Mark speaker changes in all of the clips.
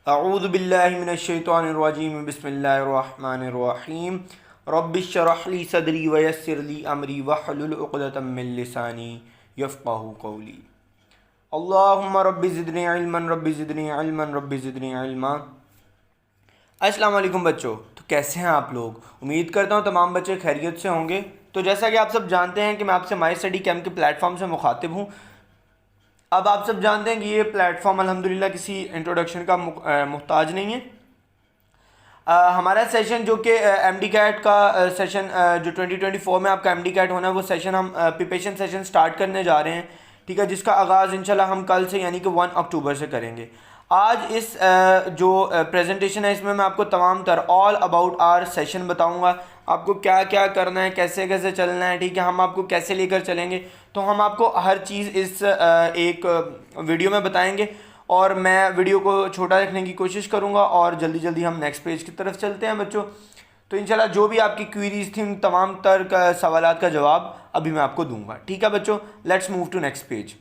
Speaker 1: अऊज़ु बिल्लाहि मिनश्शैतानिर्रजीम बिस्मिल्लाहिर्रहमानिर्रहीम रब्बिश्रह ली सदरी वयस्सिर ली अमरी वहलुल उक़दतम मिन लिसानी यफ़क़हू क़ौली। अल्लाहुम्मा रब्बि ज़िदनी इल्मन रब्बि ज़िदनी इल्मन रब्बि ज़िदनी इल्मा। अस्सलाम वालेकुम बच्चों, तो कैसे हैं आप लोग? उम्मीद करता हूँ तमाम बच्चे खैरियत से होंगे। तो जैसा कि आप सब जानते हैं कि मैं आपसे माई स्टडी कैम्प के प्लेटफॉर्म से मुखातिब हूँ। अब आप सब जानते हैं कि ये प्लेटफॉर्म अल्हम्दुलिल्लाह किसी इंट्रोडक्शन का मुहताज नहीं है। हमारा सेशन जो कि एम डी कैट का सेशन जो 2024 में आपका एम डी कैट होना है, वो सेशन हम प्रिपरेशन सेशन स्टार्ट करने जा रहे हैं, ठीक है, जिसका आगाज़ इंशाल्लाह हम कल से यानी कि 1 अक्टूबर से करेंगे। आज इस जो प्रेजेंटेशन है, इसमें मैं आपको तमाम तर ऑल अबाउट आर सेशन बताऊंगा, आपको क्या क्या करना है, कैसे कैसे चलना है, ठीक है, हम आपको कैसे लेकर चलेंगे। तो हम आपको हर चीज़ इस एक वीडियो में बताएंगे और मैं वीडियो को छोटा रखने की कोशिश करूंगा और जल्दी जल्दी हम नेक्स्ट पेज की तरफ चलते हैं बच्चों। तो इंशाल्लाह जो भी आपकी क्वेरीज थी उन तमाम तर सवालात का जवाब अभी मैं आपको दूंगा, ठीक है बच्चों। Let's move to next page.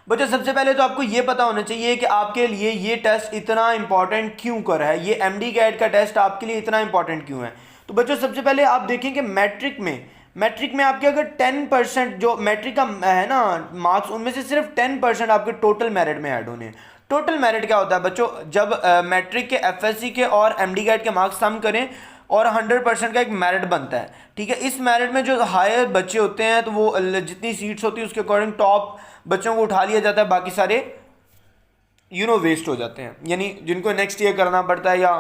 Speaker 1: बच्चों सबसे पहले तो आपको ये पता होना चाहिए कि आपके लिए ये टेस्ट इतना इंपॉर्टेंट क्यों कर है, ये एमडी कैट का टेस्ट आपके लिए इतना इंपॉर्टेंट क्यों है। तो बच्चों सबसे पहले आप देखें कि मैट्रिक में आपके अगर 10% जो मैट्रिक का है ना मार्क्स, उनमें से सिर्फ 10% आपके टोटल मेरिट में ऐड होने हैं। टोटल मेरिट क्या होता है बच्चों? जब मैट्रिक के, एफएससी के और एमडी कैट के मार्क्स सम करें और 100% का एक मेरिट बनता है, ठीक है। इस मेरिट में जो हायर बच्चे होते हैं तो वो जितनी सीट्स होती है उसके अकॉर्डिंग टॉप बच्चों को उठा लिया जाता है, बाकी सारे वेस्ट हो जाते हैं, यानी जिनको नेक्स्ट ईयर करना पड़ता है या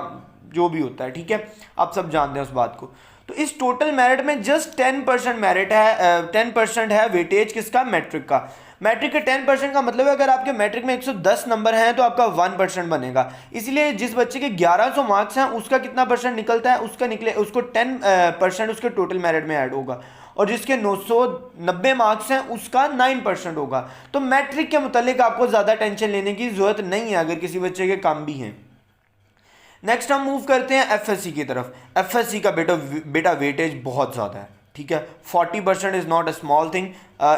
Speaker 1: जो भी होता है, ठीक है। आप सब जानते हैं उस बात को। तो इस टोटल मेरिट में जस्ट 10% मेरिट है, 10% है वेटेज किसका? मैट्रिक का। मैट्रिक के 10% का मतलब है अगर आपके मैट्रिक में 110 नंबर हैं तो आपका 1% बनेगा। इसलिए जिस बच्चे के 1100 मार्क्स हैं उसका कितना परसेंट निकलता है? उसको 10% उसके टोटल मेरिट में ऐड होगा, और जिसके 990 मार्क्स हैं उसका 9% होगा। तो मैट्रिक के मुतालिक आपको ज़्यादा टेंशन लेने की ज़रूरत नहीं है अगर किसी बच्चे के कम भी हैं। नेक्स्ट हम मूव करते हैं एफएससी की तरफ। एफएससी का बेटा वेटेज बहुत ज़्यादा है, ठीक है। 40% is not a small thing.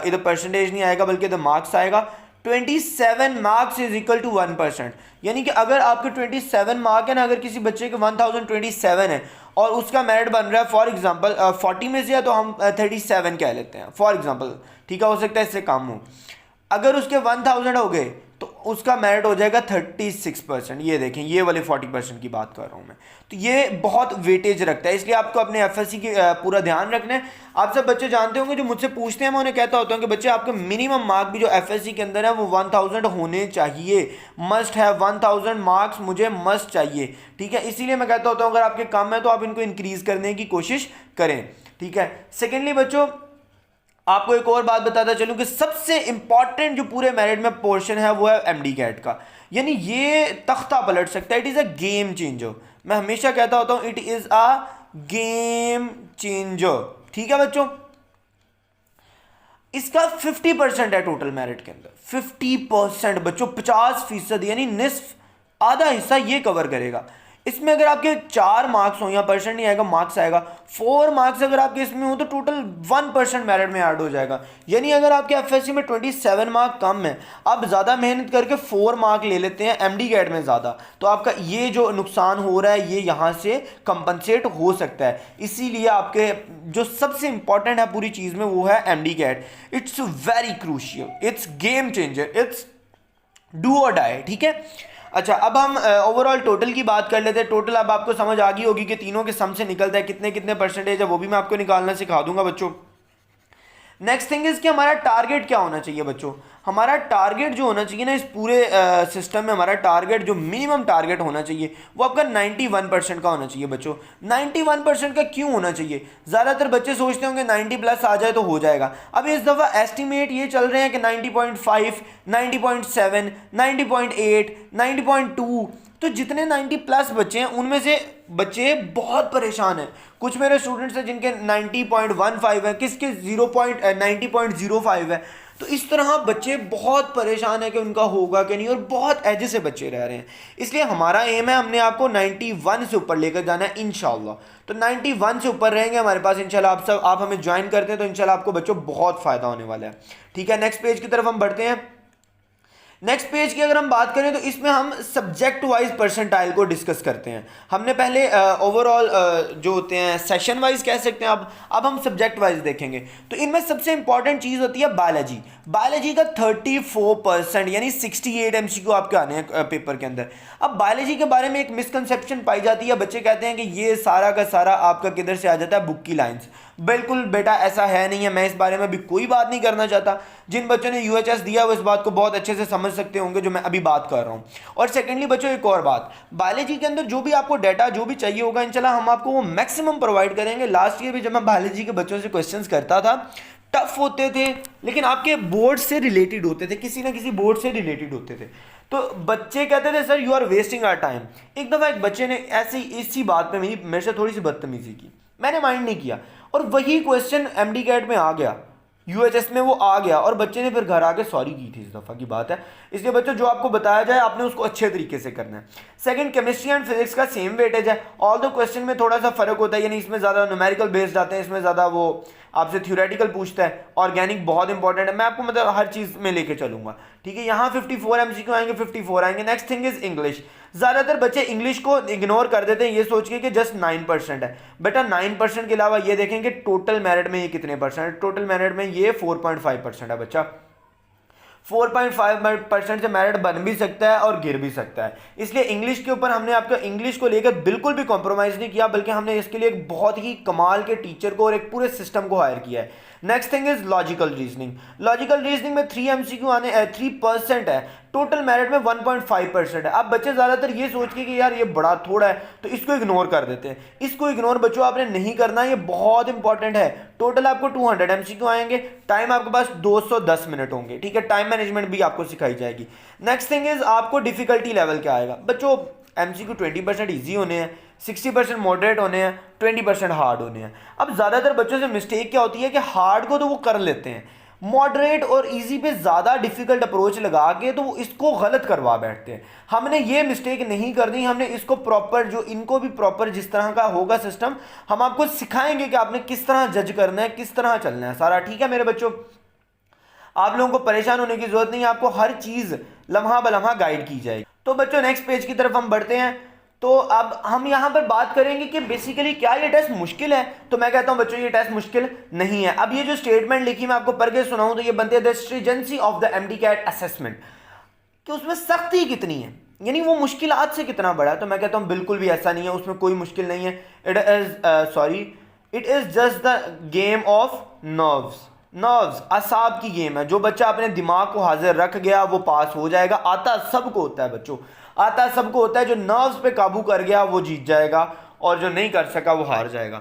Speaker 1: इधर परसेंटेज नहीं आएगा बल्कि इधर मार्क्स आएगा। 27 मार्क्स इज इक्वल टू 1%, यानी कि अगर आपके 27 मार्क है ना, अगर किसी बच्चे के 1027 है और उसका मेरिट बन रहा है फॉर एग्जांपल 40 में से है तो हम 37 कह लेते हैं फॉर एग्जांपल, ठीक है, हो सकता है इससे कम हो। अगर उसके 1000 हो गए तो उसका मेरिट हो जाएगा 36%। ये देखें, ये वाले 40% की बात कर रहा हूँ मैं। तो ये बहुत वेटेज रखता है, इसलिए आपको अपने एफएससी की पूरा ध्यान रखना है। आप सब बच्चे जानते होंगे जो मुझसे पूछते हैं, मैं उन्हें कहता होता हूँ कि बच्चे आपके मिनिमम मार्क भी जो एफएससी के अंदर है वो 1000 होने चाहिए, मस्ट है। 1000 मार्क्स मुझे मस्ट चाहिए, ठीक है। इसीलिए मैं कहता होता हूँ अगर आपके कम है तो आप इनको इंक्रीज करने की कोशिश करें, ठीक है। सेकेंडली बच्चों आपको एक और बात बताता चलूं कि सबसे इंपॉर्टेंट जो पूरे मेरिट में पोर्शन है वो है एमडी कैट का, यानी ये तख्ता पलट सकता है। It is a game changer. मैं हमेशा कहता होता हूं it is a game changer, ठीक है बच्चों। इसका 50% है टोटल मेरिट के अंदर। 50% बच्चों, 50% यानी निस्फ, आधा हिस्सा ये कवर करेगा। इसमें अगर आपके 4 मार्क्स हो, या परसेंट नहीं आएगा, मार्क्स आएगा, 4 मार्क्स अगर आपके इसमें हो तो टोटल 1% मेरिट में ऐड हो जाएगा। यानी अगर आपके एफएससी में 27 मार्क कम है, आप ज़्यादा मेहनत करके 4 मार्क ले लेते हैं एमडी कैट में ज़्यादा, तो आपका ये जो नुकसान हो रहा है ये यहाँ से कंपनसेट हो सकता है। इसीलिए आपके जो सबसे इंपॉर्टेंट है पूरी चीज़ में वो है MD CAT. It's very crucial, it's game changer, it's do or die, ठीक है। अच्छा, अब हम ओवरऑल टोटल की बात कर लेते हैं। टोटल अब आपको समझ आ गई होगी कि तीनों के सम से निकलता है कितने कितने परसेंटेज है, वो भी मैं आपको निकालना सिखा दूंगा बच्चों। नेक्स्ट थिंग इज कि हमारा टारगेट क्या होना चाहिए बच्चों। हमारा टारगेट जो होना चाहिए ना इस पूरे सिस्टम में, हमारा टारगेट जो मिनिमम टारगेट होना चाहिए वो आपका 91% का होना चाहिए बच्चों। 91% का क्यों होना चाहिए? ज़्यादातर बच्चे सोचते होंगे 90 प्लस आ जाए तो हो जाएगा। अब इस दफ़ा एस्टिमेट ये चल रहे हैं कि 90.5, 90.7, 90.8, 90.2। तो जितने 90 प्लस बच्चे हैं उनमें से बच्चे बहुत परेशान हैं। कुछ मेरे स्टूडेंट्स हैं जिनके 90.15 है, किसके 90.05 है। तो इस तरह बच्चे बहुत परेशान है कि उनका होगा कि नहीं, और बहुत एज से बच्चे रह रहे हैं। इसलिए हमारा एम है, हमने आपको 91 से ऊपर लेकर जाना है इंशाल्लाह। तो 91 से ऊपर रहेंगे हमारे पास इंशाल्लाह। आप हमें ज्वाइन करते हैं तो इंशाल्लाह आपको बच्चों बहुत फ़ायदा होने वाला है, ठीक है। नेक्स्ट पेज की तरफ हम बढ़ते हैं। नेक्स्ट पेज की अगर हम बात करें तो इसमें हम सब्जेक्ट वाइज परसेंटाइल को डिस्कस करते हैं। हमने पहले ओवरऑल जो होते हैं सेशन वाइज कह सकते हैं, अब हम सब्जेक्ट वाइज देखेंगे। तो इनमें सबसे इंपॉर्टेंट चीज़ होती है बायोलॉजी। बायोलॉजी का 34% यानी 68 MCQ आपके आने हैं पेपर के अंदर। अब बायोलॉजी के बारे में एक मिसकंसेप्शन पाई जाती है, बच्चे कहते हैं कि ये सारा का सारा आपका किधर से आ जाता है, बुक की लाइन्स। बिल्कुल बेटा ऐसा है नहीं है, मैं इस बारे में भी कोई बात नहीं करना चाहता। जिन बच्चों ने यूएचएस दिया वो इस बात को बहुत अच्छे से समझ सकते होंगे जो मैं अभी बात कर रहा हूँ। और सेकेंडली बच्चों एक और बात, बायोलॉजी के अंदर जो भी आपको डाटा जो भी चाहिए होगा इंशाल्लाह हम आपको वो मैक्सिमम प्रोवाइड करेंगे। लास्ट ईयर भी जब मैं बायोलॉजी के बच्चों से क्वेश्चंस करता था, टफ होते थे लेकिन आपके बोर्ड से रिलेटेड होते थे, किसी ना किसी बोर्ड से रिलेटेड होते थे। तो बच्चे कहते थे sir you are wasting our time. एक दफ़ा एक बच्चे ने ऐसी इसी बात पे मेरे से थोड़ी सी बदतमीजी की, मैंने माइंड नहीं किया और वही क्वेश्चन एमडी कैट में आ गया, यूएचएस में वो आ गया और बच्चे ने फिर घर आके सॉरी की थी। इस दफ़ा की बात है, इसलिए बच्चों जो आपको बताया जाए आपने उसको अच्छे तरीके से करना है। सेकंड, केमिस्ट्री एंड फिजिक्स का सेम वेटेज है, ऑल दो क्वेश्चन में थोड़ा सा फर्क होता है, यानी इसमें ज़्यादा न्यूमेरिकल बेस्ड आते हैं, इसमें ज़्यादा वो आपसे थ्योरेटिकल पूछता है। ऑर्गेनिक बहुत इंपॉर्टेंट है, मैं आपको मतलब हर चीज़ में लेके चलूंगा, ठीक है। यहाँ 54 MCQ आएंगे, 54 आएंगे। Next thing is English. ज़्यादातर बच्चे इंग्लिश को इग्नोर कर देते हैं ये सोच के कि जस्ट 9% है। बेटा 9% के अलावा ये देखें कि टोटल मेरिट में ये कितने परसेंट है। टोटल मेरिट में ये 4.5% है बच्चा। 4.5% से मेरिट बन भी सकता है और गिर भी सकता है, इसलिए इंग्लिश के ऊपर हमने आपको इंग्लिश को लेकर बिल्कुल भी कॉम्प्रोमाइज़ नहीं किया, बल्कि हमने इसके लिए एक बहुत ही कमाल के टीचर को और एक पूरे सिस्टम को हायर किया है। Next thing is logical reasoning. Logical reasoning में 3 MCQ आने 3% है, टोटल मेरिट में 1.5% है। अब बच्चे ज़्यादातर ये सोच के कि यार ये बड़ा थोड़ा है तो इसको इग्नोर कर देते हैं। इसको इग्नोर बच्चों आपने नहीं करना, ये बहुत इंपॉर्टेंट है। टोटल आपको 200 MCQ आएंगे, टाइम आपके पास 210 मिनट होंगे, ठीक है। टाइम मैनेजमेंट भी आपको सिखाई जाएगी। नेक्स्ट थिंग इज आपको डिफिकल्टी लेवल क्या आएगा बच्चों। MCQ 20% ईजी होने हैं, 60% मॉडरेट होने हैं, 20% हार्ड होने हैं। अब ज़्यादातर बच्चों से मिस्टेक क्या होती है कि हार्ड को तो वो कर लेते हैं, मॉडरेट और इजी पे ज़्यादा डिफिकल्ट अप्रोच लगा के तो वो इसको गलत करवा बैठते हैं। हमने ये मिस्टेक नहीं करनी, हमने इसको प्रॉपर जो इनको भी प्रॉपर जिस तरह का होगा सिस्टम हम आपको सिखाएंगे कि आपने किस तरह जज करना है, किस तरह चलना है सारा, ठीक है मेरे बच्चों। आप लोगों को परेशान होने की जरूरत नहीं है, आपको हर चीज़ लम्हा बलम्हा गाइड की जाएगी। तो बच्चों नेक्स्ट पेज की तरफ हम बढ़ते हैं। तो अब हम यहाँ पर बात करेंगे कि बेसिकली क्या ये टेस्ट मुश्किल है। तो मैं कहता हूँ बच्चों ये टेस्ट मुश्किल नहीं है। अब ये जो स्टेटमेंट लिखी मैं आपको पढ़ के सुनाऊँ तो ये बनती है the stringency of the MDCAT assessment, कि उसमें सख्ती कितनी है, यानी वो मुश्किल आज से कितना बड़ा है। तो मैं कहता हूँ बिल्कुल भी ऐसा नहीं है, उसमें कोई मुश्किल नहीं है। It is just the game of nerves, असाब की गेम है। जो बच्चा अपने दिमाग को हाजिर रख गया वो पास हो जाएगा। आता सबको होता है बच्चों, आता सबको होता है। जो नर्व्स पे काबू कर गया वो जीत जाएगा और जो नहीं कर सका वो हार जाएगा।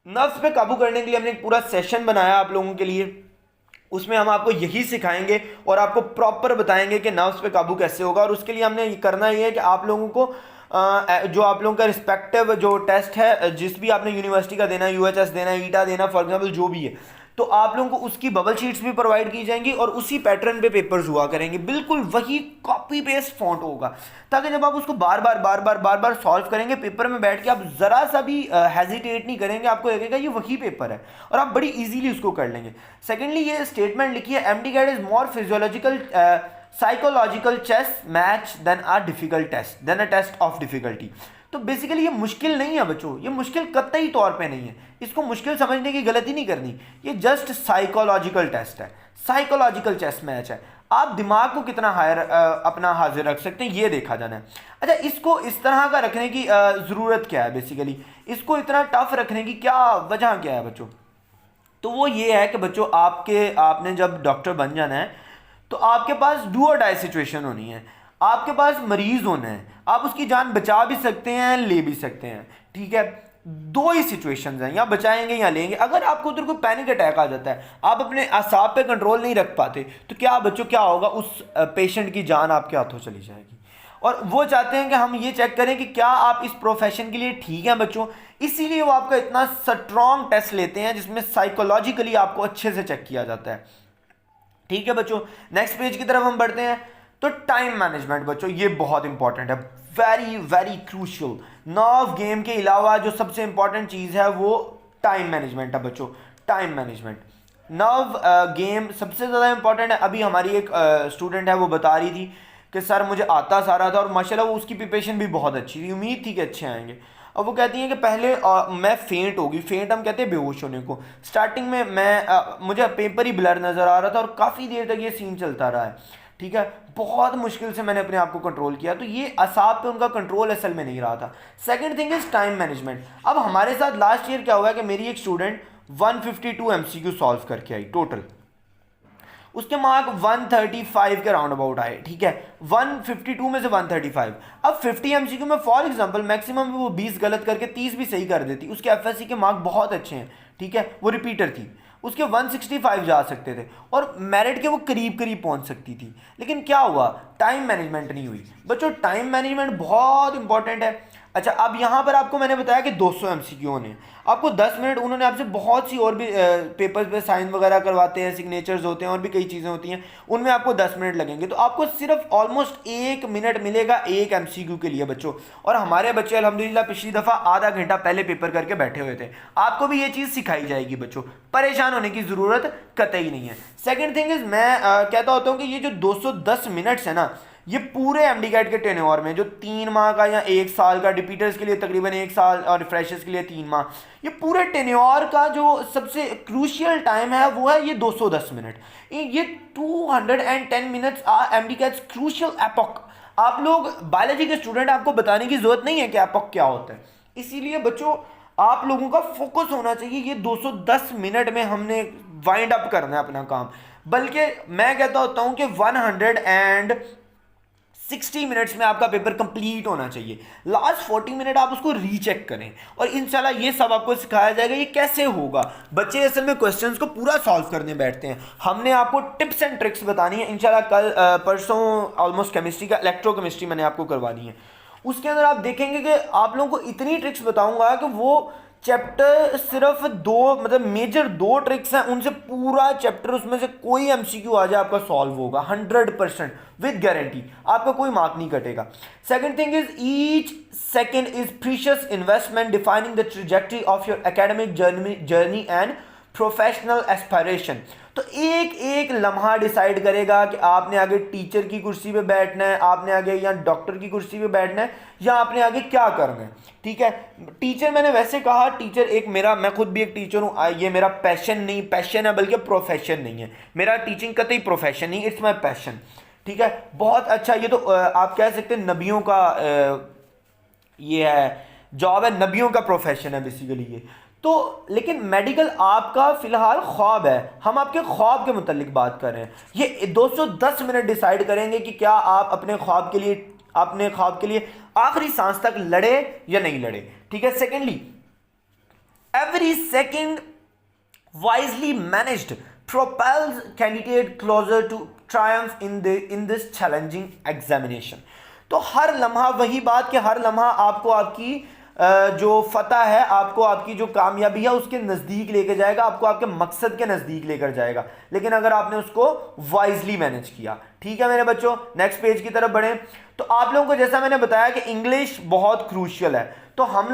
Speaker 1: नर्व्स पे काबू करने के लिए हमने एक पूरा सेशन बनाया आप लोगों के लिए, उसमें हम आपको यही सिखाएंगे और आपको प्रॉपर बताएंगे कि नर्व्स पे काबू कैसे होगा। और उसके लिए हमने करना ये है कि आप लोगों को जो आप लोगों का रिस्पेक्टिव जो टेस्ट है, जिस भी आपने यूनिवर्सिटी का देना है, यूएचएस देना है, ईटा देना, फॉर एग्जांपल जो भी है, तो आप लोगों को उसकी बबल शीट्स भी प्रोवाइड की जाएंगी और उसी पैटर्न पे पेपर्स हुआ करेंगे। बिल्कुल वही कॉपी पेस्ट फॉन्ट होगा, ताकि जब आप उसको बार बार सॉल्व करेंगे पेपर में बैठ के आप ज़रा सा भी हेजिटेट नहीं करेंगे, आपको लगेगा ये वही पेपर है और आप बड़ी ईजीली उसको कर लेंगे। सेकेंडली ये स्टेटमेंट लिखी है, MD CAT is more physiological psychological chess match than a test of difficulty. तो बेसिकली ये मुश्किल नहीं है बच्चों, ये मुश्किल कतई तौर पे नहीं है, इसको मुश्किल समझने की गलती नहीं करनी। ये जस्ट साइकोलॉजिकल टेस्ट है, साइकोलॉजिकल चेस मैच है। आप दिमाग को कितना हायर अपना हाजिर रख सकते हैं ये देखा जाना है। अच्छा, इसको इस तरह का रखने की ज़रूरत क्या है, बेसिकली इसको इतना टफ रखने की क्या वजह क्या है बच्चों। तो वो ये है कि बच्चों आपने जब डॉक्टर बन जाना है तो आपके पास डू और डाई सिचुएशन होनी है। आपके पास मरीज होना है, आप उसकी जान बचा भी सकते हैं, ले भी सकते हैं, ठीक है। दो ही सिचुएशंस हैं, या बचाएंगे या लेंगे। अगर आपको उधर कोई पैनिक अटैक आ जाता है, आप अपने असाब पे कंट्रोल नहीं रख पाते, तो क्या बच्चों क्या होगा, उस पेशेंट की जान आपके हाथों चली जाएगी। और वो चाहते हैं कि हम ये चेक करें कि क्या आप इस प्रोफेशन के लिए ठीक हैं बच्चों, इसीलिए वो आपका इतना स्ट्रॉन्ग टेस्ट लेते हैं जिसमें साइकोलॉजिकली आपको अच्छे से चेक किया जाता है, ठीक है बच्चों। नेक्स्ट पेज की तरफ हम बढ़ते हैं। तो टाइम मैनेजमेंट बच्चों ये बहुत इंपॉर्टेंट है, very very crucial. Nerve game के अलावा जो सबसे इंपॉर्टेंट चीज़ है वो टाइम मैनेजमेंट है बच्चों, टाइम मैनेजमेट। नर्व गेम सबसे ज़्यादा इंपॉर्टेंट है। अभी हमारी एक स्टूडेंट है, वो बता रही थी कि सर मुझे आता सारा था और माशाल्लाह वो उसकी प्रिपरेशन भी बहुत अच्छी थी, उम्मीद थी कि अच्छे आएंगे। अब वो कहती हैं कि पहले मैं फेंट होगी, फेंट हम कहते हैं बेहोश होने को। स्टार्टिंग में मुझे पेपर ही ब्लर नज़र आ रहा था और काफ़ी देर तक ये सीन चलता रहा है, ठीक है। बहुत मुश्किल से मैंने अपने आप को कंट्रोल किया, तो ये असाब पे उनका कंट्रोल असल में नहीं रहा था। Second thing is time management. अब हमारे साथ लास्ट ईयर क्या हुआ है कि मेरी एक स्टूडेंट 152 एमसीक्यू सॉल्व करके आई टोटल, उसके मार्क 135 के राउंड अबाउट आए, ठीक है। 152 में से 135। अब 50 एमसीक्यू में फॉर एग्जांपल मैक्सिमम वो 20 गलत करके 30 भी सही कर देती, उसके एफएससी के मार्क बहुत अच्छे हैं, ठीक है। वो रिपीटर थी, उसके 165 जा सकते थे और मेरिट के वो करीब करीब पहुंच सकती थी। लेकिन क्या हुआ, टाइम मैनेजमेंट नहीं हुई। बच्चों टाइम मैनेजमेंट बहुत इंपॉर्टेंट है। अच्छा, अब यहाँ पर आपको मैंने बताया कि 200 एमसीक्यू ने आपको 10 मिनट, उन्होंने आपसे बहुत सी और भी पेपर्स पे साइन वगैरह करवाते हैं, सिग्नेचर्स होते हैं और भी कई चीज़ें होती हैं, उनमें आपको 10 मिनट लगेंगे। तो आपको सिर्फ ऑलमोस्ट 1 मिनट मिलेगा एक एमसीक्यू के लिए बच्चों। और हमारे बच्चे अल्हम्दुलिल्लाह पिछली दफ़ा आधा घंटा पहले पेपर करके बैठे हुए थे। आपको भी ये चीज़ सिखाई जाएगी बच्चों, परेशान होने की ज़रूरत कतई नहीं है। सेकेंड थिंग इज़, मैं कहता होता हूँ कि ये जो 210 मिनट्स है ना, ये पूरे एमडी कैट के टेन्योर में जो 3 माह का या 1 साल का, डिपीटर्स के लिए तकरीबन 1 साल और रिफ्रेशर्स के लिए 3 माह, ये पूरे टेन्योर का जो सबसे क्रूशियल टाइम है वो है ये 210 मिनट। ये 210 minutes are MD CAT's crucial epoch. आप लोग बायोलॉजी के स्टूडेंट, आपको बताने की जरूरत नहीं है कि एपॉक क्या होता है। इसीलिए बच्चों आप लोगों का फोकस होना चाहिए, ये 210 मिनट में हमने वाइंड अप करना है अपना काम। बल्कि मैं कहता होता हूं कि 160 मिनट्स में आपका पेपर कंप्लीट होना चाहिए। लास्ट 40 मिनट आप उसको रीचेक करें और इंशाल्लाह ये सब आपको सिखाया जाएगा। ये कैसे होगा, बच्चे असल में क्वेश्चंस को पूरा सॉल्व करने बैठते हैं। हमने आपको टिप्स एंड ट्रिक्स बतानी है इंशाल्लाह। कल परसों ऑलमोस्ट केमिस्ट्री का इलेक्ट्रोकेमिस्ट्री मैंने आपको करवानी है, उसके अंदर आप देखेंगे कि आप लोगों को इतनी ट्रिक्स बताऊंगा कि वो चैप्टर सिर्फ 2 मतलब मेजर 2 ट्रिक्स हैं, उनसे पूरा चैप्टर, उसमें से कोई एमसीक्यू आ जाए आपका सॉल्व होगा 100% विद गारंटी, आपका कोई मार्क नहीं कटेगा। Second thing is each second is precious investment defining the trajectory of your academic journey and professional aspiration. तो एक एक लम्हा डिसाइड करेगा कि आपने आगे टीचर की कुर्सी पे बैठना है, आपने आगे या डॉक्टर की कुर्सी पे बैठना है, या आपने आगे क्या करना है, ठीक है। टीचर, मैंने वैसे कहा टीचर एक मेरा, मैं खुद भी एक टीचर हूँ, ये मेरा पैशन नहीं, पैशन है बल्कि प्रोफेशन नहीं है। मेरा टीचिंग कतई प्रोफेशन नहीं, इट्स माई पैशन, ठीक है। बहुत अच्छा, ये तो आप कह सकते हैं नबियों का ये है, जॉब है, नबियों का प्रोफेशन है बेसिकली ये तो। लेकिन मेडिकल आपका फिलहाल ख्वाब है, हम आपके ख्वाब के मुतालिक बात कर रहे हैं। ये 210 मिनट डिसाइड करेंगे कि क्या आप अपने ख्वाब के लिए आखिरी सांस तक लड़े या नहीं लड़े, ठीक है। Secondly, every second wisely managed propels candidate closer to triumph in this challenging examination। तो हर लम्हा, वही बात कि हर लम्हा आपको आपकी जो फतह है, आपको आपकी जो कामयाबी है उसके नज़दीक लेकर जाएगा, आपको आपके मकसद के नज़दीक लेकर जाएगा, लेकिन अगर आपने उसको वाइजली मैनेज किया, ठीक है मेरे बच्चों। नेक्स्ट पेज की तरफ बढ़ें। तो आप लोगों को जैसा मैंने बताया कि इंग्लिश बहुत क्रूशियल है, तो हम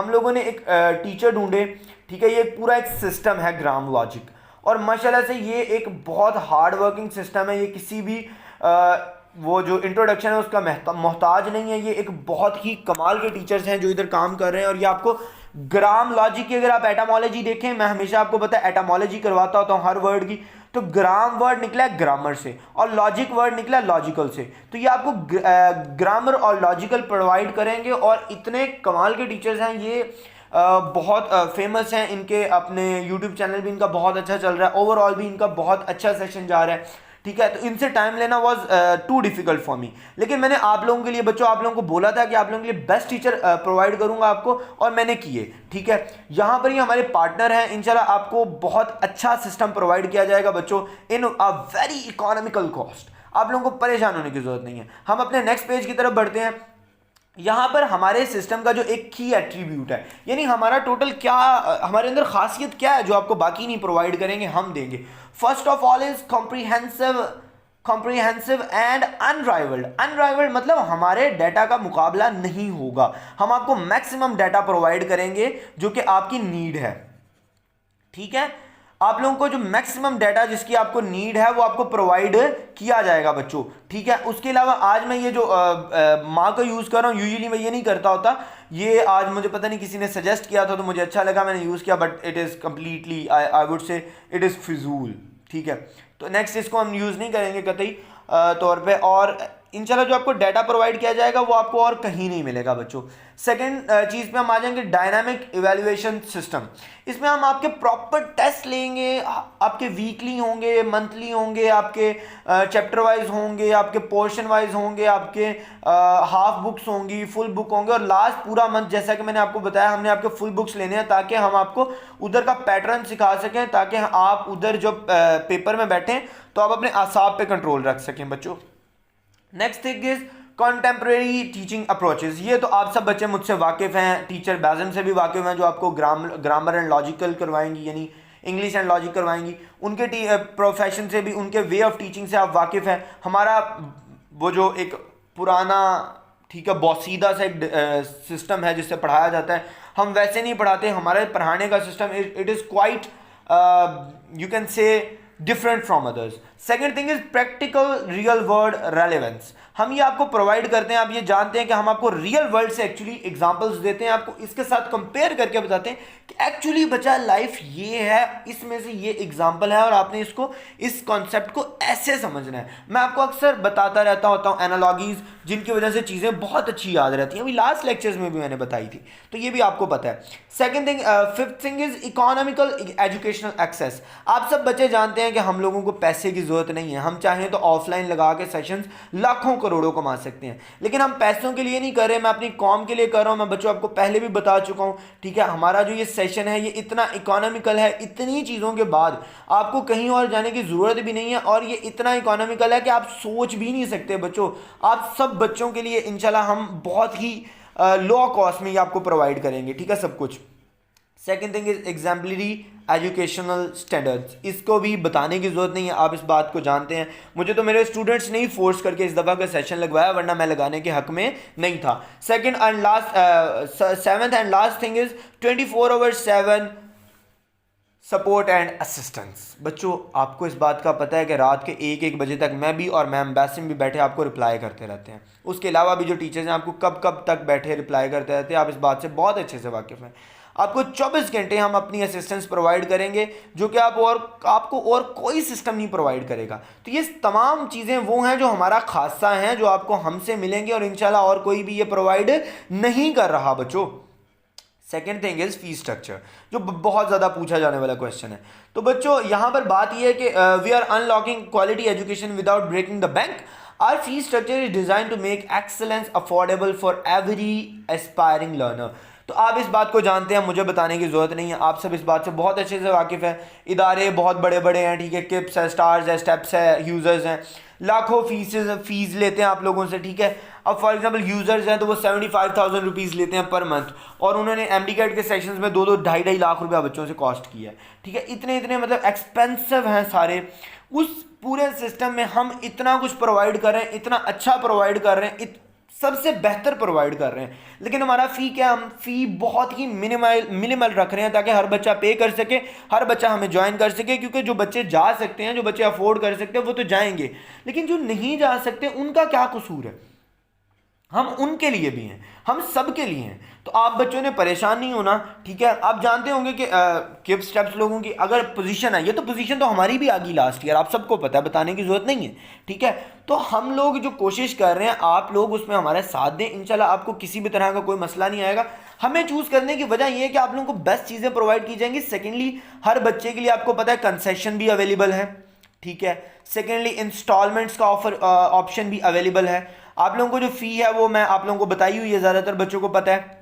Speaker 1: लोगों ने एक टीचर ढूंढे, ठीक है। ये पूरा एक सिस्टम है ग्राम लॉजिक, और माशाल्लाह से ये एक बहुत हार्ड वर्किंग सिस्टम है। ये किसी भी वो जो इंट्रोडक्शन है उसका मोहताज नहीं है। ये एक बहुत ही कमाल के टीचर्स हैं जो इधर काम कर रहे हैं। और ये आपको ग्राम लॉजिक की, अगर आप एटामोलॉजी देखें, मैं हमेशा आपको पता है एटामोलॉजी करवाता होता हूँ हर वर्ड की, तो ग्राम वर्ड निकला है ग्रामर से और लॉजिक वर्ड निकला है लॉजिकल से। तो ये आपको ग्रामर और लॉजिकल प्रोवाइड करेंगे, और इतने कमाल के टीचर्स हैं ये, बहुत फेमस हैं। इनके अपने यूट्यूब चैनल भी इनका बहुत अच्छा चल रहा है, ओवरऑल भी इनका बहुत अच्छा सेशन जा रहा है, ठीक है। तो इनसे टाइम लेना was too difficult for me, लेकिन मैंने आप लोगों के लिए बच्चों, आप लोगों को बोला था कि आप लोगों के लिए बेस्ट टीचर प्रोवाइड करूंगा आपको, और मैंने किए, ठीक है। यहाँ पर ही हमारे पार्टनर हैं, इंशाल्लाह आपको बहुत अच्छा सिस्टम प्रोवाइड किया जाएगा बच्चों इन अ वेरी इकोनॉमिकल कॉस्ट। आप लोगों को परेशान होने की जरूरत नहीं है। हम अपने नेक्स्ट पेज की तरफ बढ़ते हैं। यहाँ पर हमारे सिस्टम का जो एक की एट्रीब्यूट है, यानी हमारा टोटल क्या, हमारे अंदर खासियत क्या है जो आपको बाकी नहीं प्रोवाइड करेंगे, हम देंगे। First of all is comprehensive and unrivalled. Unrivalled मतलब हमारे डाटा का मुकाबला नहीं होगा, हम आपको मैक्सिमम डाटा प्रोवाइड करेंगे जो कि आपकी नीड है, ठीक है। आप लोगों को जो मैक्सिमम डाटा जिसकी आपको नीड है वो आपको प्रोवाइड किया जाएगा बच्चों, ठीक है। उसके अलावा आज मैं ये जो माँ का यूज़ कर रहा हूँ, यूजुअली मैं ये नहीं करता होता, ये आज मुझे पता नहीं किसी ने सजेस्ट किया था तो मुझे अच्छा लगा, मैंने यूज़ किया, but it is completely I would say it is फिजूल, ठीक है। तो नेक्स्ट इसको हम यूज़ नहीं करेंगे कतई तौर पे, और इंशाल्लाह जो आपको डाटा प्रोवाइड किया जाएगा वो आपको और कहीं नहीं मिलेगा बच्चों। सेकंड चीज़ पे हम आ जाएंगे, डायनामिक इवैल्यूएशन सिस्टम। इसमें हम आपके प्रॉपर टेस्ट लेंगे, आपके वीकली होंगे, मंथली होंगे, आपके चैप्टर वाइज होंगे, आपके पोर्शन वाइज होंगे, आपके हाफ बुक्स होंगी, फुल बुक होंगे, और लास्ट पूरा मंथ जैसा कि मैंने आपको बताया हमने आपके फुल बुक्स लेने हैं ताकि हम आपको उधर का पैटर्न सिखा सकें, ताकि आप उधर जब पेपर में बैठें तो आप अपने आसाब पे कंट्रोल रख सकें बच्चों। Next thing is contemporary teaching approaches. ये तो आप सब बच्चे मुझसे वाकिफ़ हैं, टीचर बैज़म से भी वाकिफ़ हैं जो आपको ग्रामर एंड लॉजिकल करवाएंगी, यानी इंग्लिश एंड लॉजिक करवाएंगी, उनके प्रोफेशन से भी, उनके वे ऑफ टीचिंग से आप वाकिफ़ हैं। हमारा वो जो एक पुराना, ठीक है, बोसीदा सा एक सिस्टम है जिससे पढ़ाया जाता है, हम वैसे नहीं पढ़ाते। हमारे पढ़ाने का system it is quite you can say different from others. Second thing is practical real world relevance. हम ये आपको प्रोवाइड करते हैं, आप ये जानते हैं कि हम आपको रियल वर्ल्ड से एक्चुअली एग्जांपल्स देते हैं, आपको इसके साथ कंपेयर करके बताते हैं कि एक्चुअली बच्चा लाइफ ये है, इसमें से ये एग्जांपल है और आपने इसको, इस कॉन्सेप्ट को ऐसे समझना है। मैं आपको अक्सर बताता रहता होता हूँ एनालॉजीज, जिनकी वजह से चीज़ें बहुत अच्छी याद रहती हैं। अभी लास्ट लेक्चर्स में भी मैंने बताई थी, तो ये भी आपको पता है। Second thing, fifth thing is economical educational access. आप सब बच्चे जानते हैं कि हम लोगों को पैसे की जरूरत नहीं है, हम चाहें तो ऑफलाइन लगा के सेशंस लाखों करोड़ों कमा सकते हैं, लेकिन हम पैसों के लिए नहीं कर रहे, मैं अपनी कौम के लिए कर रहा हूं। मैं बच्चों आपको पहले भी बता चुका हूं, ठीक है। हमारा जो ये सेशन है ये इतना इकोनॉमिकल है, इतनी चीज़ों के बाद आपको कहीं और जाने की ज़रूरत भी नहीं है, और ये इतना इकोनॉमिकल है कि आप सोच भी नहीं सकते बच्चों। आप सब बच्चों के लिए इंशाल्लाह हम बहुत ही लो कॉस्ट में ये आपको प्रोवाइड करेंगे, ठीक है, सब कुछ। Second thing is exemplary educational standards. इसको भी बताने की जरूरत नहीं है, आप इस बात को जानते हैं। मुझे तो मेरे स्टूडेंट्स ने ही फोर्स करके इस दफ़ा का सेशन लगवाया, वरना मैं लगाने के हक में नहीं था। Second and last, seventh and last thing is 24/7 support and assistance. बच्चों आपको इस बात का पता है कि रात के 1-1 बजे तक मैं भी और मैम बैसिम भी बैठे आपको रिप्लाई करते रहते हैं। उसके अलावा भी जो टीचर्स हैं आपको कब कब तक बैठे रिप्लाई करते रहते हैं, आप इस बात से बहुत अच्छे से वाकिफ़ हैं। आपको 24 घंटे हम अपनी असिस्टेंस प्रोवाइड करेंगे, जो कि आपको और कोई सिस्टम नहीं प्रोवाइड करेगा। तो ये तमाम चीज़ें वो हैं जो हमारा खासा हैं, जो आपको हमसे मिलेंगे, और इंशाल्लाह और कोई भी ये प्रोवाइड नहीं कर रहा बच्चों। Second thing is fees structure, जो बहुत ज़्यादा पूछा जाने वाला क्वेश्चन है। तो बच्चों यहाँ पर बात यह है कि we are unlocking quality education without breaking the bank. Our fees structure is design to make excellence affordable for every aspiring learner. तो आप इस बात को जानते हैं, मुझे बताने की ज़रूरत नहीं है, आप सब इस बात से बहुत अच्छे से वाकिफ़ हैं। इदारे बहुत बड़े बड़े हैं, ठीक है, किप्स है, स्टार्स है, स्टेप्स है, यूज़र्स हैं, लाखों फीस लेते हैं आप लोगों से, ठीक है। अब फॉर एग्जांपल यूज़र्स हैं तो वो 75,000 रुपीज़ लेते हैं पर मंथ, और उन्होंने MD-CAT के सेशंस में 2-2, 2.5 लाख रुपया बच्चों से कॉस्ट किया है, ठीक है। इतने मतलब एक्सपेंसिव हैं सारे। उस पूरे सिस्टम में हम इतना कुछ प्रोवाइड कर रहे हैं, इतना अच्छा प्रोवाइड कर रहे हैं, सबसे बेहतर प्रोवाइड कर रहे हैं, लेकिन हमारा फ़ी क्या, हम फ़ी बहुत ही मिनिमल रख रहे हैं ताकि हर बच्चा पे कर सके, हर बच्चा हमें ज्वाइन कर सके। क्योंकि जो बच्चे जा सकते हैं, जो बच्चे अफोर्ड कर सकते हैं, वो तो जाएंगे, लेकिन जो नहीं जा सकते उनका क्या कसूर है? हम उनके लिए भी हैं, हम सब के लिए हैं। तो आप बच्चों ने परेशान नहीं होना, ठीक है। आप जानते होंगे कि किप स्टेप्स लोगों की अगर पोजीशन है, ये तो पोजीशन तो हमारी भी आ गई लास्ट ईयर, आप सबको पता है, बताने की जरूरत नहीं है, ठीक है। तो हम लोग जो कोशिश कर रहे हैं, आप लोग उसमें हमारे साथ दें, इंशाल्लाह आपको किसी भी तरह का कोई मसला नहीं आएगा। हमें चूज़ करने की वजह यह है कि आप लोगों को बेस्ट चीज़ें प्रोवाइड की जाएंगी। सेकेंडली, हर बच्चे के लिए आपको पता है कंसेशन भी अवेलेबल है, ठीक है। सेकेंडली, इंस्टॉलमेंट्स का ऑप्शन भी अवेलेबल है। आप लोगों को जो फ़ी है वो मैं आप लोगों को बताई हुई है, ज़्यादातर बच्चों को पता है।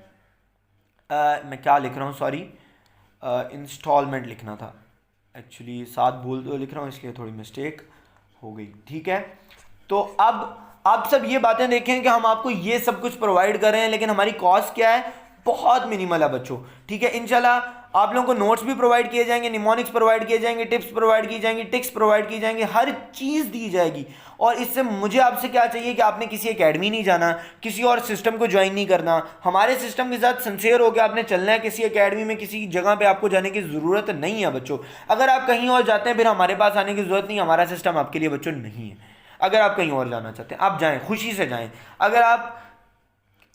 Speaker 1: मैं क्या लिख रहा हूँ, सॉरी, इंस्टॉलमेंट लिखना था एक्चुअली, 7 बोल दो लिख रहा हूँ, इसलिए थोड़ी मिस्टेक हो गई, ठीक है। तो अब आप सब ये बातें देखें कि हम आपको ये सब कुछ प्रोवाइड कर रहे हैं, लेकिन हमारी कॉस्ट क्या है, बहुत मिनिमल है बच्चों, ठीक है। इंशाल्लाह आप लोगों को नोट्स भी प्रोवाइड किए जाएंगे, निमोनिक्स प्रोवाइड किए जाएंगे, टिप्स प्रोवाइड की जाएंगी, टिक्स प्रोवाइड की जाएंगी, हर चीज़ दी जाएगी। और इससे मुझे आपसे क्या चाहिए कि आपने किसी एकेडमी नहीं जाना, किसी और सिस्टम को ज्वाइन नहीं करना, हमारे सिस्टम के साथ सिंसियर होकर आपने चलना है। किसी एकेडमी में किसी जगह पे आपको जाने की ज़रूरत नहीं है बच्चों। अगर आप कहीं और जाते हैं फिर हमारे पास आने की ज़रूरत नहीं, हमारा सिस्टम आपके लिए बच्चों नहीं है। अगर आप कहीं और जाना चाहते हैं आप जाएँ, खुशी से जाएँ। अगर आप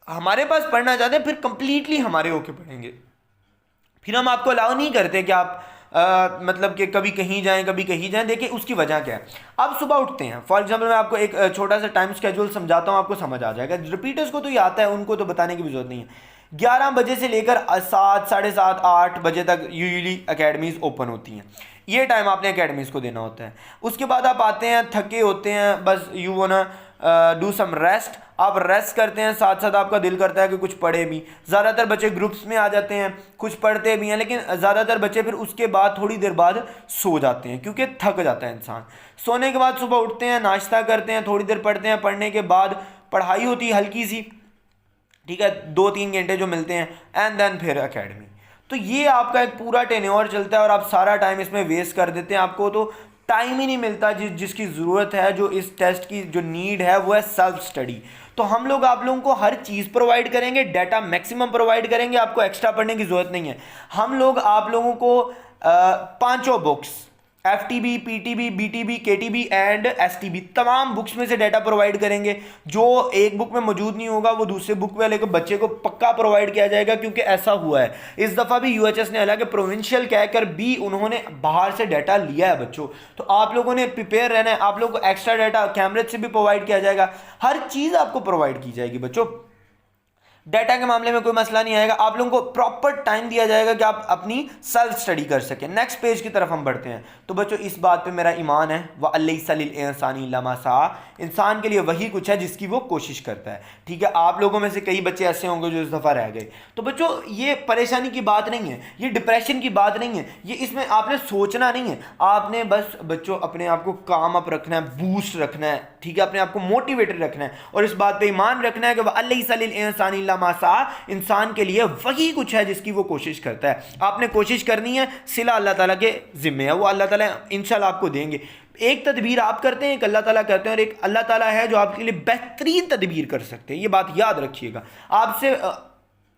Speaker 1: हमारे पास पढ़ना चाहते हैं फिर कंप्लीटली हमारे होके पढ़ेंगे। फिर हम आपको अलाउ नहीं करते कि आप मतलब कि कभी कहीं जाएं कभी कहीं जाएं। देखिए उसकी वजह क्या है। आप सुबह उठते हैं, फॉर एग्जांपल मैं आपको एक छोटा सा टाइम स्केड्यूल समझाता हूं, आपको समझ आ जाएगा। रिपीटर्स को तो ये आता है, उनको तो बताने की भी जरूरत नहीं है। 11 बजे से लेकर 7, साढ़े 7, 8 बजे तक यूजुअली अकेडमीज ओपन होती हैं। ये टाइम आपने अकेडमीज को देना होता है। उसके बाद आप आते हैं, थके होते हैं, बस you wanna do some rest. आप रेस्ट करते हैं, साथ साथ आपका दिल करता है कि कुछ पढ़े भी। ज़्यादातर बच्चे ग्रुप्स में आ जाते हैं, कुछ पढ़ते भी हैं, लेकिन ज़्यादातर बच्चे फिर उसके बाद थोड़ी देर बाद सो जाते हैं क्योंकि थक जाता है इंसान। सोने के बाद सुबह उठते हैं, नाश्ता करते हैं, थोड़ी देर पढ़ते हैं, पढ़ने के बाद पढ़ाई होती है हल्की सी, ठीक है, 2-3 घंटे जो मिलते हैं, एंड देन फिर एकेडमी। तो ये आपका एक पूरा टेन्योर चलता है और आप सारा टाइम इसमें वेस्ट कर देते हैं। आपको तो टाइम ही नहीं मिलता जिसकी ज़रूरत है, जो इस टेस्ट की जो नीड है वो है सेल्फ स्टडी। तो हम लोग आप लोगों को हर चीज़ प्रोवाइड करेंगे, डाटा मैक्सिमम प्रोवाइड करेंगे, आपको एक्स्ट्रा पढ़ने की ज़रूरत नहीं है। हम लोग आप लोगों को 5 books FTB, PTB, BTB, KTB and STB तमाम बुक्स में से डाटा प्रोवाइड करेंगे। जो एक बुक में मौजूद नहीं होगा वो दूसरे बुक वाले को बच्चे को पक्का प्रोवाइड किया जाएगा, क्योंकि ऐसा हुआ है इस दफ़ा भी। UHS ने हालांकि प्रोविंशियल कहकर भी उन्होंने बाहर से डाटा लिया है बच्चों। तो आप लोगों ने प्रिपेयर रहना है। आप लोगों को एक्स्ट्रा डाटा कैमरेज से भी प्रोवाइड किया जाएगा, हर चीज़ आपको प्रोवाइड की जाएगी बच्चों। डाटा के मामले में कोई मसला नहीं आएगा। आप लोगों को प्रॉपर टाइम दिया जाएगा कि आप अपनी सेल्फ स्टडी कर सकें। नेक्स्ट पेज की तरफ हम बढ़ते हैं। तो बच्चों इस बात पे मेरा ईमान है, वह लैसा लिल इंसानी इल्ला मा सा, इंसान के लिए वही कुछ है जिसकी वो कोशिश करता है। ठीक है, आप लोगों में से कई बच्चे ऐसे होंगे जो इस दफ़ा रह गए। तो बच्चों ये परेशानी की बात नहीं है, ये डिप्रेशन की बात नहीं है, ये इसमें आपने सोचना नहीं है। आपने बस बच्चों अपने आप को काम अप रखना है, बूस्ट रखना है, ठीक है, अपने आप को मोटिवेटेड रखना है और इस बात पे ईमान रखना है कि वह लैसा लिल इंसानी इल्ला मा सा, इंसान के लिए वही कुछ है जिसकी वो कोशिश करता है। आपने कोशिश करनी है, सिला अल्लाह ताला के जिम्मे है, वो अल्लाह ताला इंशाल्लाह आपको देंगे। एक तदबीर आप करते हैं, एक अल्लाह ताला करते हैं, और एक अल्लाह ताला है जो आपके लिए बेहतरीन तदबीर कर सकते हैं। ये बात याद रखिएगा, आपसे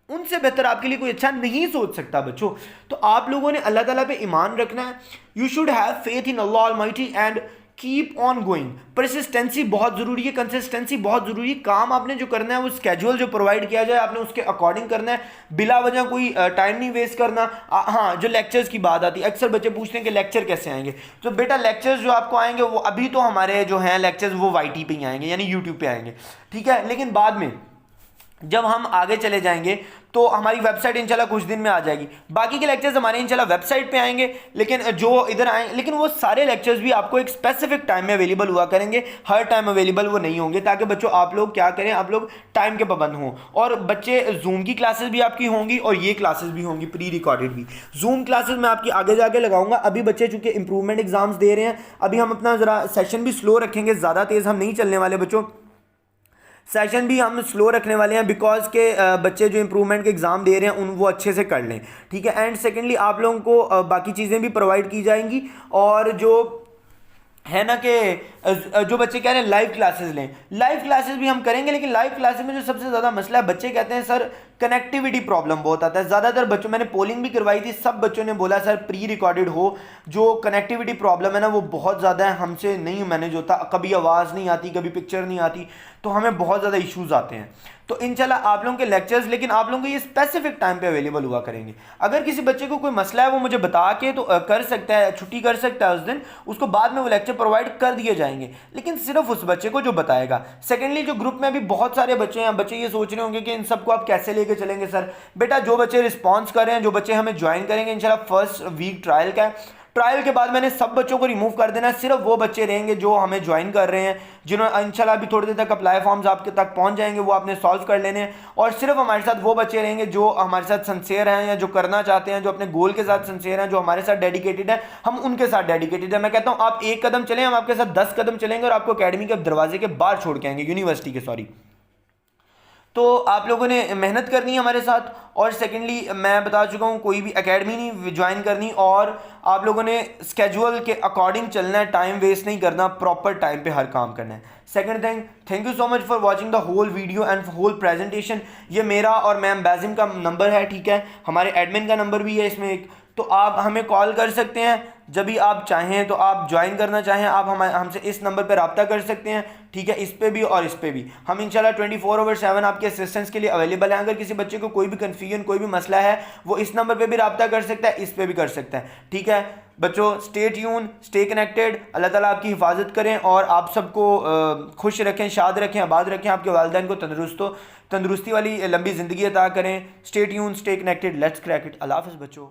Speaker 1: उनसे बेहतर आपके लिए कोई अच्छा नहीं सोच सकता बच्चों। तो आप लोगों ने अल्लाह ताला पे ईमान रखना है। You should have faith in Allah almighty and keep on going. Persistency बहुत ज़रूरी है, कंसिस्टेंसी बहुत ज़रूरी है। काम आपने जो करना है वो स्केड्यूल जो प्रोवाइड किया जाए आपने उसके अकॉर्डिंग करना है, बिला वजह कोई टाइम नहीं वेस्ट करना। हाँ, जो लेक्चर्स की बात आती है, अक्सर बच्चे पूछते हैं कि लेक्चर कैसे आएंगे। तो बेटा लेक्चर्स जो आपको आएंगे वो अभी तो हमारे जो हैं लेक्चर्स वो YT पे ही आएंगे, यानी यूट्यूब पे आएंगे, ठीक है। लेकिन बाद में जब हम आगे चले जाएंगे तो हमारी वेबसाइट इंशाल्लाह कुछ दिन में आ जाएगी। बाकी के लेक्चर्स हमारे इंशाल्लाह वेबसाइट पे आएंगे, लेकिन जो इधर आएंगे, लेकिन वो सारे लेक्चर्स भी आपको एक स्पेसिफिक टाइम में अवेलेबल हुआ करेंगे। हर टाइम अवेलेबल वो नहीं होंगे, ताकि बच्चों आप लोग क्या करें, आप लोग टाइम के पाबंद हों। और बच्चे जूम की क्लासेस भी आपकी होंगी और ये क्लासेस भी होंगी, प्री रिकॉर्डेड भी। जूम क्लासेस मैं आपकी आगे जाके लगाऊंगा। अभी बच्चे चूंकि इंप्रूवमेंट एग्जाम्स दे रहे हैं, अभी हम अपना ज़रा सेशन भी स्लो रखेंगे, ज़्यादा तेज़ हम नहीं चलने वाले बच्चों। सेशन भी हम स्लो रखने वाले हैं, बिकॉज के बच्चे जो इंप्रूवमेंट के एग्ज़ाम दे रहे हैं उन वो अच्छे से कर लें, ठीक है। एंड सेकेंडली आप लोगों को बाकी चीज़ें भी प्रोवाइड की जाएंगी। और जो है ना कि जो बच्चे कह रहे हैं लाइव क्लासेस लें, लाइव क्लासेस भी हम करेंगे। लेकिन लाइव क्लासेस में जो सबसे ज़्यादा मसला है, बच्चे कहते हैं सर कनेक्टिविटी प्रॉब्लम बहुत आता है। ज़्यादातर बच्चों, मैंने पोलिंग भी करवाई थी, सब बच्चों ने बोला सर प्री रिकॉर्डेड हो, जो कनेक्टिविटी प्रॉब्लम है ना वो बहुत ज़्यादा है, हमसे नहीं मैनेज होता, कभी आवाज़ नहीं आती, कभी पिक्चर नहीं आती, तो हमें बहुत ज़्यादा इश्यूज़ आते हैं। तो इंशाल्लाह आप लोगों के लेक्चर्स, लेकिन आप लोगों को ये स्पेसिफिक टाइम पे अवेलेबल हुआ करेंगे। अगर किसी बच्चे को कोई मसला है वो मुझे बता के तो कर सकता है, छुट्टी कर सकता है उस दिन, उसको बाद में वो लेक्चर प्रोवाइड कर दिए जाएंगे, लेकिन सिर्फ उस बच्चे को जो बताएगा। सेकेंडली जो ग्रुप में अभी बहुत सारे बच्चे हैं, बच्चे ये सोच रहे होंगे कि इन सबको आप कैसे लेके चलेंगे सर। बेटा जो बच्चे रिस्पॉन्स कर रहे हैं, जो बच्चे हमें ज्वाइन करेंगे, इंशाल्लाह फर्स्ट वीक ट्रायल का है, ट्रायल के बाद मैंने सब बच्चों को रिमूव कर देना है, सिर्फ वो बच्चे रहेंगे जो हमें ज्वाइन कर रहे हैं, जिन्होंने इंशाल्लाह अभी थोड़ी देर तक अप्लाई फॉर्म्स आपके तक पहुंच जाएंगे, वो आपने सॉल्व कर लेने हैं। और सिर्फ हमारे साथ वो बच्चे रहेंगे जो हमारे साथ सिंसियर हैं, या जो करना चाहते हैं, जो अपने गोल के साथ सिंसियर हैं, जो हमारे साथ डेडिकेटेड है, हम उनके साथ डेडिकेटेड है। मैं कहता हूँ आप 1 कदम चलें, हम आपके साथ 10 कदम चलेंगे और आपको अकेडमी के दरवाजे के बाहर छोड़ के आएंगे, यूनिवर्सिटी के, सॉरी। तो आप लोगों ने मेहनत करनी है हमारे साथ। और सेकेंडली मैं बता चुका हूँ, कोई भी एकेडमी नहीं ज्वाइन करनी, और आप लोगों ने स्केड्यूल के अकॉर्डिंग चलना है, टाइम वेस्ट नहीं करना, प्रॉपर टाइम पे हर काम करना है। Second thing, thank you so much for watching the whole video and whole presentation. ये मेरा और मैम बाजिम का नंबर है, ठीक है, हमारे एडमिन का नंबर भी है इसमें एक, तो आप हमें कॉल कर सकते हैं जब भी आप चाहें। तो आप ज्वाइन करना चाहें, आप हमसे इस नंबर पर रब्ता कर सकते हैं, ठीक है, इस पे भी और इस पे भी। हम इंशाल्लाह 24/7 आपके असिस्टेंस के लिए अवेलेबल हैं। अगर किसी बच्चे को कोई भी कन्फ्यूजन, कोई भी मसला है, वो इस नंबर पे भी रब्ता कर सकता है, इस पे भी कर सकता है, ठीक है। बच्चों, स्टे ट्यून, स्टे कनेक्टेड। अल्लाह ताला आपकी हिफाजत करें और आप सबको खुश रखें, शाद रखें, आबाद रखें, आपके वालिदैन को तंदुरुस्ती वाली लंबी ज़िंदगी अता करें। Stay tune, stay connected, let's crack it. अल्लाह हाफ़िज़ बच्चों।